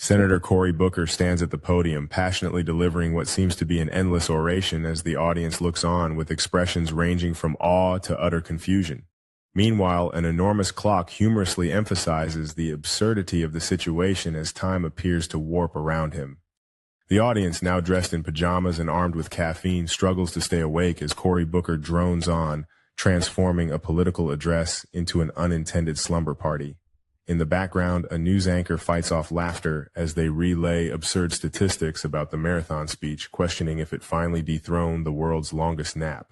Senator Cory Booker stands at the podium, passionately delivering what seems to be an endless oration as the audience looks on with expressions ranging from awe to utter confusion. Meanwhile, an enormous clock humorously emphasizes the absurdity of the situation as time appears to warp around him. The audience, now dressed in pajamas and armed with caffeine, struggles to stay awake as Cory Booker drones on, transforming a political address into an unintended slumber party. In the background, a news anchor fights off laughter as they relay absurd statistics about the marathon speech, questioning if it finally dethroned the world's longest nap.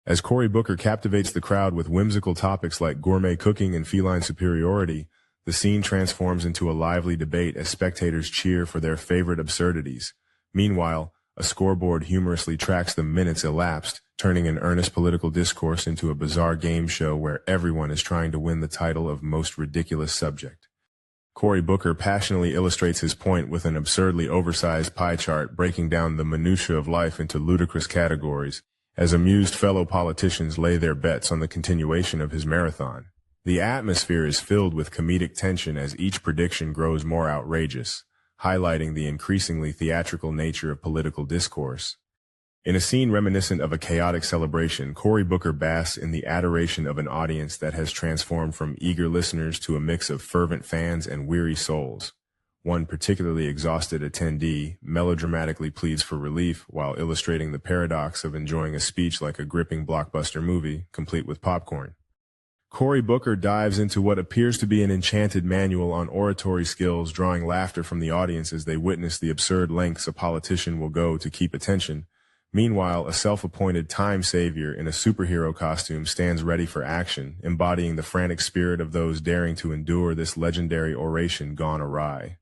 As Cory Booker captivates the crowd with whimsical topics like gourmet cooking and feline superiority, the scene transforms into a lively debate as spectators cheer for their favorite absurdities. Meanwhile, a scoreboard humorously tracks the minutes elapsed, turning an earnest political discourse into a bizarre game show where everyone is trying to win the title of most ridiculous subject. Cory Booker passionately illustrates his point with an absurdly oversized pie chart breaking down the minutiae of life into ludicrous categories, as amused fellow politicians lay their bets on the continuation of his marathon. The atmosphere is filled with comedic tension as each prediction grows more outrageous, highlighting the increasingly theatrical nature of political discourse. In a scene reminiscent of a chaotic celebration, Cory Booker basks in the adoration of an audience that has transformed from eager listeners to a mix of fervent fans and weary souls. One particularly exhausted attendee melodramatically pleads for relief while illustrating the paradox of enjoying a speech like a gripping blockbuster movie, complete with popcorn. Cory Booker dives into what appears to be an enchanted manual on oratory skills, drawing laughter from the audience as they witness the absurd lengths a politician will go to keep attention. Meanwhile, a self-appointed time savior in a superhero costume stands ready for action, embodying the frantic spirit of those daring to endure this legendary oration gone awry.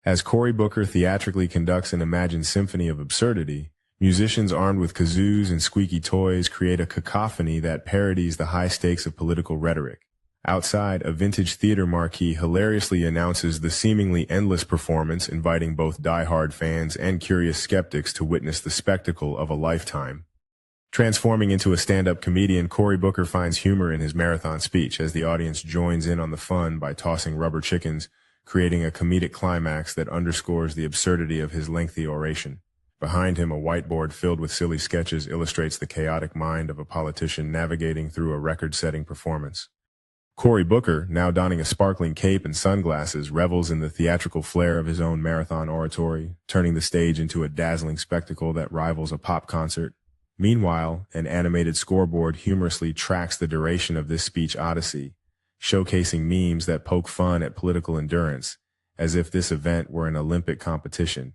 As Cory Booker theatrically conducts an imagined symphony of absurdity, musicians armed with kazoos and squeaky toys create a cacophony that parodies the high stakes of political rhetoric. Outside, a vintage theater marquee hilariously announces the seemingly endless performance, inviting both die-hard fans and curious skeptics to witness the spectacle of a lifetime. Transforming into a stand-up comedian, Cory Booker finds humor in his marathon speech as the audience joins in on the fun by tossing rubber chickens, creating a comedic climax that underscores the absurdity of his lengthy oration. Behind him, a whiteboard filled with silly sketches illustrates the chaotic mind of a politician navigating through a record-setting performance. Cory Booker, now donning a sparkling cape and sunglasses, revels in the theatrical flair of his own marathon oratory, turning the stage into a dazzling spectacle that rivals a pop concert. Meanwhile, an animated scoreboard humorously tracks the duration of this speech odyssey, showcasing memes that poke fun at political endurance, as if this event were an Olympic competition.